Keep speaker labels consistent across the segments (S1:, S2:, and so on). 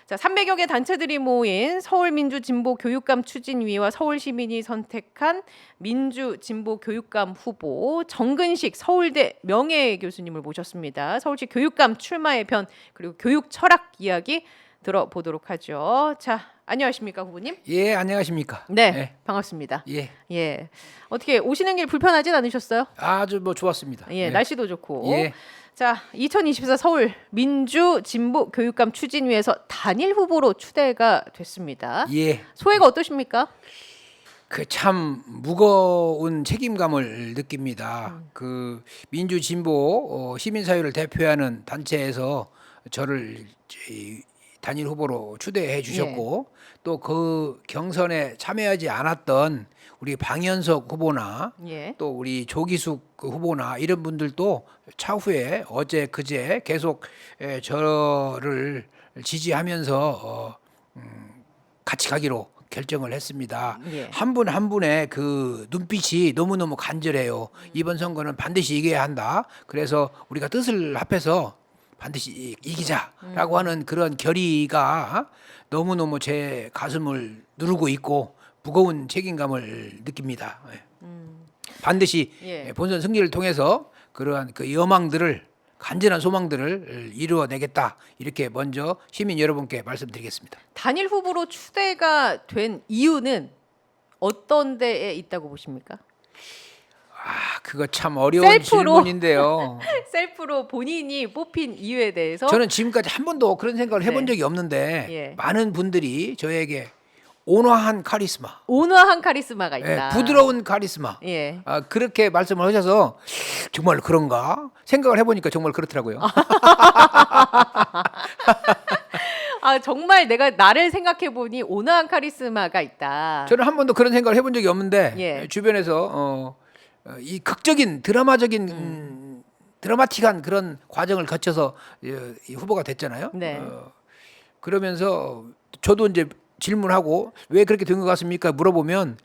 S1: 자, 300여 개 단체들이 모인 서울민주진보교육감 추진위와 서울시민이 선택한 민주진보교육감 후보 정근식 서울대 명예교수님을 모셨습니다. 서울시 교육감 출마의 변 그리고 교육 철학 이야기 들어보도록 하죠. 자, 안녕하십니까 후보님?
S2: 예, 안녕하십니까?
S1: 네,
S2: 예.
S1: 반갑습니다.
S2: 예,
S1: 예, 어떻게 오시는 길 불편하진 않으셨어요?
S2: 아주 뭐 좋았습니다.
S1: 예, 날씨도 좋고.
S2: 예.
S1: 자, 2024 서울 민주진보교육감 추진위에서 단일 후보로 추대가 됐습니다.
S2: 예.
S1: 소회가 어떠십니까?
S2: 그 참 무거운 책임감을 느낍니다. 그 민주진보 시민사회를 대표하는 단체에서 저를 단일 후보로 추대해 주셨고 또 그 경선에 참여하지 않았던 우리 방현석 후보나
S1: 예.
S2: 또 우리 조기숙 그 후보나 이런 분들도 차후에 어제 그제 계속 저를 지지하면서 같이 가기로 결정을 했습니다.
S1: 예.
S2: 한 분 한 분의 그 눈빛이 너무너무 간절해요. 이번 선거는 반드시 이겨야 한다. 그래서 우리가 뜻을 합해서 반드시 이기자라고 하는 그런 결의가 너무너무 제 가슴을 누르고 있고 무거운 책임감을 느낍니다. 반드시
S1: 예.
S2: 본선 승리를 통해서 그러한 그 여망들을 간절한 소망들을 이루어내겠다 이렇게 먼저 시민 여러분께 말씀드리겠습니다.
S1: 단일 후보로 추대가 된 이유는 어떤 데에 있다고 보십니까?
S2: 아, 그거 참 어려운
S1: 셀프로.
S2: 질문인데요.
S1: 셀프로 본인이 뽑힌 이유에 대해서
S2: 저는 지금까지 한 번도 그런 생각을 해본
S1: 네.
S2: 적이 없는데
S1: 예.
S2: 많은 분들이 저에게 온화한 카리스마,
S1: 온화한 카리스마가
S2: 예,
S1: 있다.
S2: 부드러운 카리스마,
S1: 예.
S2: 그렇게 말씀을 하셔서 정말 그런가 생각을 해보니까 정말 그렇더라고요.
S1: 아, 정말 내가 나를 생각해 보니 온화한 카리스마가 있다.
S2: 저는 한 번도 그런 생각을 해본 적이 없는데
S1: 예.
S2: 주변에서 이 극적인 드라마적인 드라마틱한 그런 과정을 거쳐서 이 후보가 됐잖아요.
S1: 네.
S2: 그러면서 저도 이제 질문하고 왜 그렇게 된 것 같습니까? 물어보면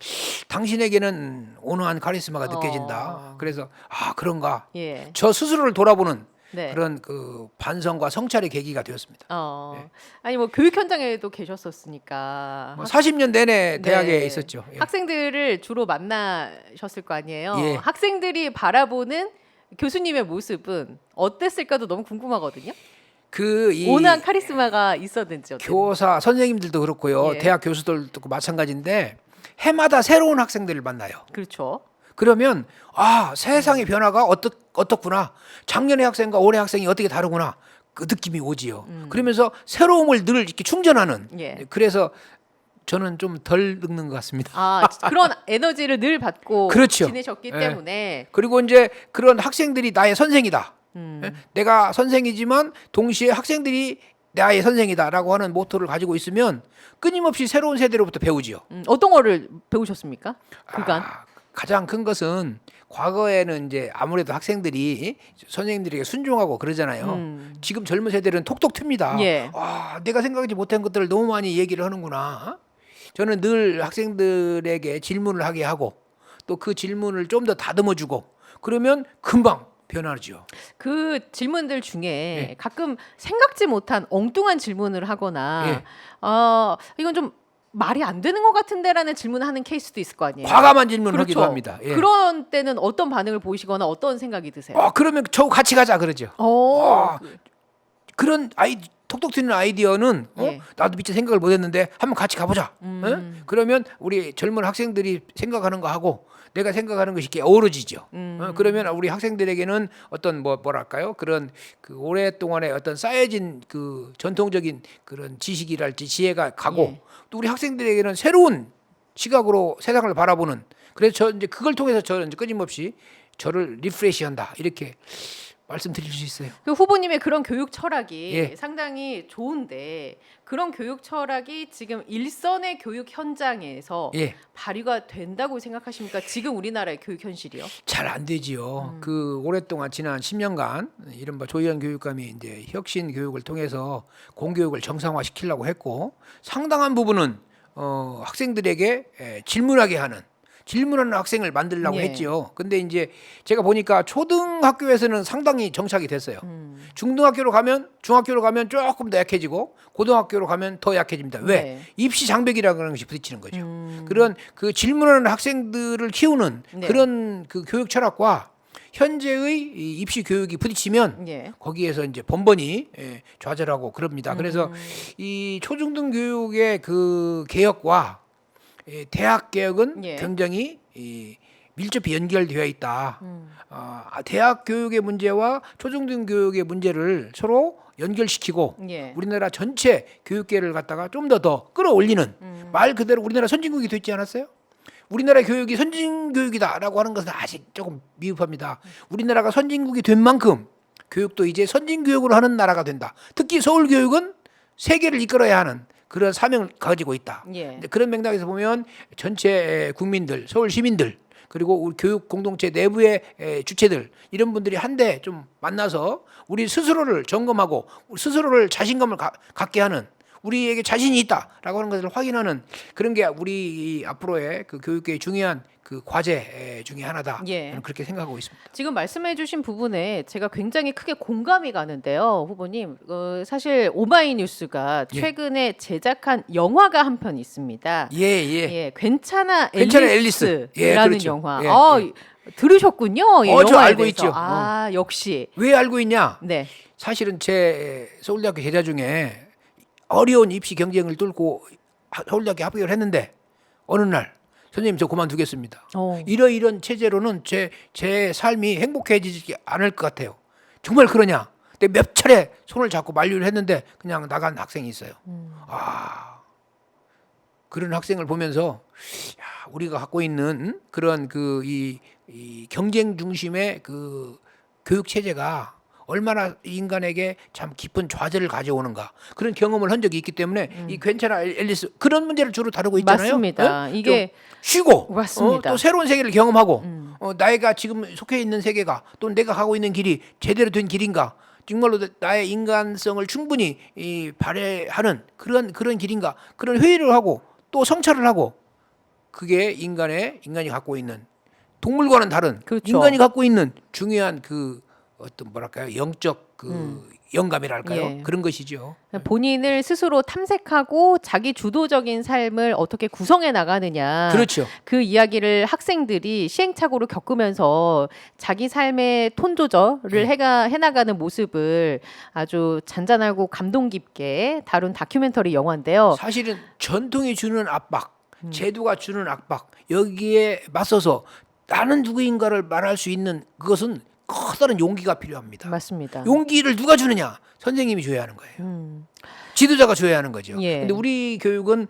S2: 당신에게는 온화한 카리스마가 느껴진다. 그래서 아 그런가?
S1: 예.
S2: 저 스스로를 돌아보는
S1: 네.
S2: 그런 그 반성과 성찰의 계기가 되었습니다.
S1: 네. 아니 뭐 교육 현장에도 계셨었으니까
S2: 뭐 40년 내내 대학에
S1: 네.
S2: 있었죠. 예.
S1: 학생들을 주로 만나셨을 거 아니에요.
S2: 예.
S1: 학생들이 바라보는 교수님의 모습은 어땠을까도 너무 궁금하거든요.
S2: 그이
S1: 온화한 카리스마가 있었는지 어땠는지.
S2: 교사 선생님들도 그렇고요.
S1: 예.
S2: 대학 교수들도 마찬가지인데 해마다 새로운 학생들을 만나요.
S1: 그렇죠.
S2: 그러면 아 세상의 변화가 어떻구나. 작년의 학생과 올해 학생이 어떻게 다르구나. 그 느낌이 오지요. 그러면서 새로움을 늘 이렇게 충전하는.
S1: 예.
S2: 그래서 저는 좀 덜 늙는 것 같습니다.
S1: 아, 그런 에너지를 늘 받고
S2: 그렇죠.
S1: 지내셨기
S2: 예.
S1: 때문에
S2: 그리고 이제 그런 학생들이 나의 선생이다. 예? 내가 선생이지만 동시에 학생들이 나의 선생이다라고 하는 모토를 가지고 있으면 끊임없이 새로운 세대로부터 배우지요.
S1: 어떤 거를 배우셨습니까? 그간.
S2: 가장 큰 것은 과거에는 이제 아무래도 학생들이 선생님들에게 순종하고 그러잖아요. 지금 젊은 세대는 톡톡 틉니다.
S1: 예.
S2: 아, 내가 생각하지 못한 것들을 너무 많이 얘기를 하는구나. 저는 늘 학생들에게 질문을 하게 하고 또 그 질문을 좀 더 다듬어주고 그러면 금방 변하죠.
S1: 그 질문들 중에
S2: 예.
S1: 가끔 생각지 못한 엉뚱한 질문을 하거나
S2: 예.
S1: 이건 좀 말이 안 되는 것 같은데라는 질문을 하는 케이스도 있을 거 아니에요.
S2: 과감한 질문하기도
S1: 그렇죠.
S2: 합니다. 예.
S1: 그런 때는 어떤 반응을 보이시거나 어떤 생각이 드세요?
S2: 그러면 저 같이 가자 그러죠.
S1: 어,
S2: 그런 톡톡 튀는 아이디어는
S1: 예.
S2: 나도 미처 생각을 못했는데 한번 같이 가보자. 그러면 우리 젊은 학생들이 생각하는 거 하고 내가 생각하는 것이 이렇게 어우러지죠. 그러면 우리 학생들에게는 어떤 뭐랄까요? 그런 그 오랫동안에 어떤 쌓여진 그 전통적인 그런 지식이랄지 지혜가 가고
S1: 예.
S2: 또 우리 학생들에게는 새로운 시각으로 세상을 바라보는 그래서 저 이제 그걸 통해서 저는 이제 끊임없이 저를 리프레시한다 이렇게 말씀드릴 수 있어요.
S1: 그 후보님의 그런 교육 철학이
S2: 예.
S1: 상당히 좋은데 그런 교육 철학이 지금 일선의 교육 현장에서
S2: 예.
S1: 발휘가 된다고 생각하십니까? 지금 우리나라의 교육 현실이요?
S2: 잘 안 되지요. 그 오랫동안 지난 10년간 이른바 조희연 교육감이 이제 혁신 교육을 통해서 공교육을 정상화시키려고 했고 상당한 부분은 학생들에게 질문하게 하는 질문하는 학생을 만들려고
S1: 예.
S2: 했죠. 근데 이제 제가 보니까 초등학교에서는 상당히 정착이 됐어요. 중등학교로 가면 중학교로 가면 조금 더 약해지고 고등학교로 가면 더 약해집니다. 왜?
S1: 네.
S2: 입시 장벽이라는 것이 부딪히는 거죠. 그런 그 질문하는 학생들을 키우는
S1: 네.
S2: 그런 그 교육 철학과 현재의 이 입시 교육이 부딪히면
S1: 예.
S2: 거기에서 이제 번번이 좌절하고 그럽니다. 그래서 이 초중등 교육의 그 개혁과 대학 개혁은
S1: 예.
S2: 굉장히 밀접히 연결되어 있다. 대학 교육의 문제와 초중등 교육의 문제를 서로 연결시키고
S1: 예.
S2: 우리나라 전체 교육계를 갖다가 좀 더 끌어올리는 말 그대로 우리나라 선진국이 됐지 않았어요? 우리나라 교육이 선진교육이다라고 하는 것은 아직 조금 미흡합니다. 우리나라가 선진국이 된 만큼 교육도 이제 선진교육으로 하는 나라가 된다. 특히 서울교육은 세계를 이끌어야 하는 그런 사명을 가지고 있다.
S1: 예.
S2: 그런 맥락에서 보면 전체 국민들, 서울 시민들 그리고 우리 교육 공동체 내부의 주체들 이런 분들이 한데 좀 만나서 우리 스스로를 점검하고 우리 스스로를 자신감을 갖게 하는 우리에게 자신이 있다라고 하는 것을 확인하는 그런 게 우리 앞으로의 그 교육계의 중요한 그 과제 중에 하나다.
S1: 예.
S2: 저는 그렇게 생각하고 있습니다.
S1: 지금 말씀해주신 부분에 제가 굉장히 크게 공감이 가는데요, 후보님. 사실 오마이뉴스가
S2: 예.
S1: 최근에 제작한 영화가 한 편 있습니다.
S2: 예, 예.
S1: 예, 괜찮아
S2: 괜찮아,
S1: 앨리스라는
S2: 앨리스. 예, 그렇죠.
S1: 영화.
S2: 예, 예.
S1: 들으셨군요. 이
S2: 저
S1: 영화에
S2: 알고
S1: 대해서.
S2: 있죠.
S1: 역시.
S2: 왜 알고 있냐?
S1: 네.
S2: 사실은 제 서울대학교 제자 중에 어려운 입시 경쟁을 뚫고 서울대학교 합격을 했는데 어느 날 선생님 저 그만두겠습니다. 이런 체제로는 제 삶이 행복해지지 않을 것 같아요. 정말 그러냐? 근데 몇 차례 손을 잡고 만류를 했는데 그냥 나간 학생이 있어요. 그런 학생을 보면서 야, 우리가 갖고 있는 그런 그 이 경쟁 중심의 그 교육 체제가 얼마나 인간에게 참 깊은 좌절을 가져오는가 그런 경험을 한 적이 있기 때문에 이 괜찮아 앨리스 그런 문제를 주로 다루고 있잖아요.
S1: 맞습니다.
S2: 네?
S1: 이게
S2: 좀 쉬고
S1: 맞습니다.
S2: 또 새로운 세계를 경험하고 나이가 지금 속해 있는 세계가 또 내가 가고 있는 길이 제대로 된 길인가 정말로 나의 인간성을 충분히 발휘하는 그런 길인가 그런 회의를 하고 또 성찰을 하고 그게 인간이 갖고 있는 동물과는 다른
S1: 그렇죠.
S2: 인간이 갖고 있는 중요한 그 어떤 뭐랄까요 영적 그 영감이랄까요
S1: 예.
S2: 그런 것이죠.
S1: 본인을 스스로 탐색하고 자기 주도적인 삶을 어떻게 구성해 나가느냐.
S2: 그렇죠.
S1: 그 이야기를 학생들이 시행착오를 겪으면서 자기 삶의 톤 조절을 해나가는 모습을 아주 잔잔하고 감동 깊게 다룬 다큐멘터리 영화인데요.
S2: 사실은 전통이 주는 압박, 제도가 주는 압박 여기에 맞서서 나는 누구인가를 말할 수 있는 그것은 커다란 용기가 필요합니다.
S1: 맞습니다.
S2: 용기를 누가 주느냐? 선생님이 줘야 하는 거예요. 지도자가 줘야 하는 거죠.
S1: 예.
S2: 근데 우리 교육은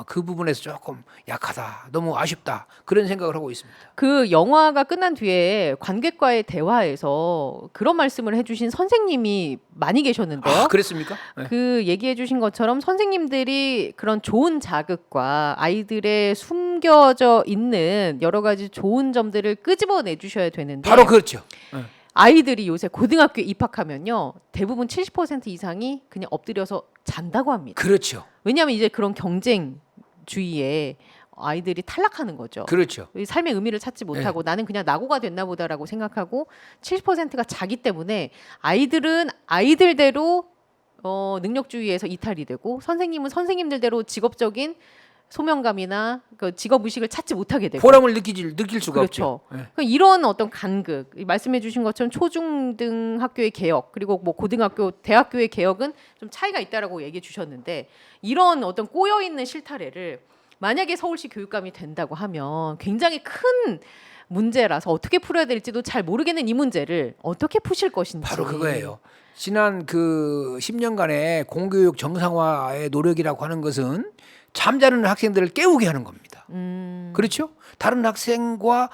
S2: 그 부분에서 조금 약하다, 너무 아쉽다 그런 생각을 하고 있습니다.
S1: 그 영화가 끝난 뒤에 관객과의 대화에서 그런 말씀을 해주신 선생님이 많이 계셨는데요.
S2: 그랬습니까? 네.
S1: 그 얘기해주신 것처럼 선생님들이 그런 좋은 자극과 아이들의 숨겨져 있는 여러 가지 좋은 점들을 끄집어내 주셔야 되는데
S2: 바로 그렇죠. 네.
S1: 아이들이 요새 고등학교에 입학하면요 대부분 70% 이상이 그냥 엎드려서 잔다고 합니다.
S2: 그렇죠.
S1: 왜냐하면 이제 그런 경쟁주의에 아이들이 탈락하는 거죠.
S2: 그렇죠.
S1: 삶의 의미를 찾지 못하고 나는 그냥 낙오가 됐나 보다라고 생각하고 70%가 자기 때문에 아이들은 아이들대로 능력주의에서 이탈이 되고 선생님은 선생님들대로 직업적인 소명감이나 그 직업 의식을 찾지 못하게 되고
S2: 보람을 느낄 수가
S1: 그렇죠.
S2: 없죠. 네.
S1: 그러니까 이런 어떤 간극 말씀해주신 것처럼 초중등 학교의 개혁 그리고 뭐 고등학교 대학교의 개혁은 좀 차이가 있다라고 얘기해 주셨는데 이런 어떤 꼬여 있는 실타래를 만약에 서울시 교육감이 된다고 하면 굉장히 큰 문제라서 어떻게 풀어야 될지도 잘 모르겠는 이 문제를 어떻게 푸실 것인지
S2: 바로 그거예요. 지난 그 10년간의 공교육 정상화의 노력이라고 하는 것은 잠자는 학생들을 깨우게 하는 겁니다. 그렇죠? 다른 학생과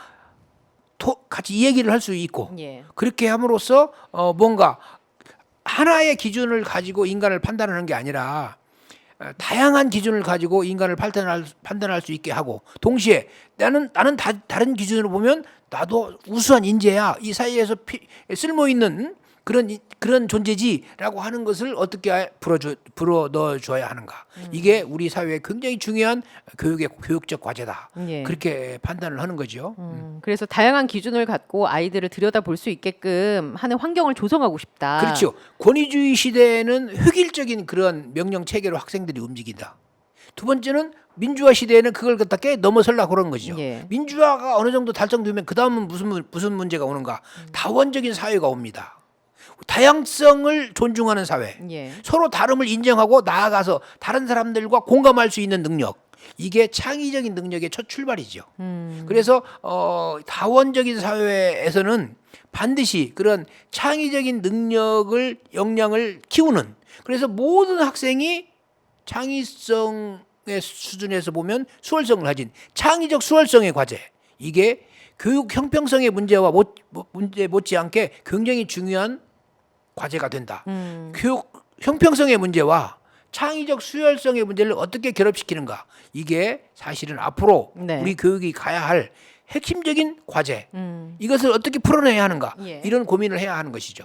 S2: 같이 이 얘기를 할 수 있고
S1: 예.
S2: 그렇게 함으로써 뭔가 하나의 기준을 가지고 인간을 판단하는 게 아니라 다양한 기준을 가지고 인간을 판단할 수 있게 하고 동시에 나는 다른 기준으로 보면 나도 우수한 인재야. 이 사이에서 쓸모 있는 그런 존재지라고 하는 것을 어떻게 불어 넣어줘야 하는가. 이게 우리 사회에 굉장히 중요한 교육적 과제다.
S1: 예.
S2: 그렇게 판단을 하는 거죠.
S1: 그래서 다양한 기준을 갖고 아이들을 들여다볼 수 있게끔 하는 환경을 조성하고 싶다.
S2: 그렇죠. 권위주의 시대에는 획일적인 그런 명령 체계로 학생들이 움직인다. 두 번째는 민주화 시대에는 그걸 갖다 깨 넘어서려고 그런 거죠.
S1: 예.
S2: 민주화가 어느 정도 달성되면 그 다음은 무슨 문제가 오는가? 다원적인 사회가 옵니다. 다양성을 존중하는 사회,
S1: 예.
S2: 서로 다름을 인정하고 나아가서 다른 사람들과 공감할 수 있는 능력, 이게 창의적인 능력의 첫 출발이죠. 그래서 다원적인 사회에서는 반드시 그런 창의적인 능력을 역량을 키우는, 그래서 모든 학생이 창의성의 수준에서 보면 수월성을 가진 창의적 수월성의 과제, 이게 교육 형평성의 문제와 문제 못지않게 굉장히 중요한 과제가 된다. 교육 형평성의 문제와 창의적 수혈성의 문제를 어떻게 결합시키는가, 이게 사실은 앞으로
S1: 네.
S2: 우리 교육이 가야 할 핵심적인 과제, 이것을 어떻게 풀어내야 하는가,
S1: 예.
S2: 이런 고민을 해야 하는 것이죠.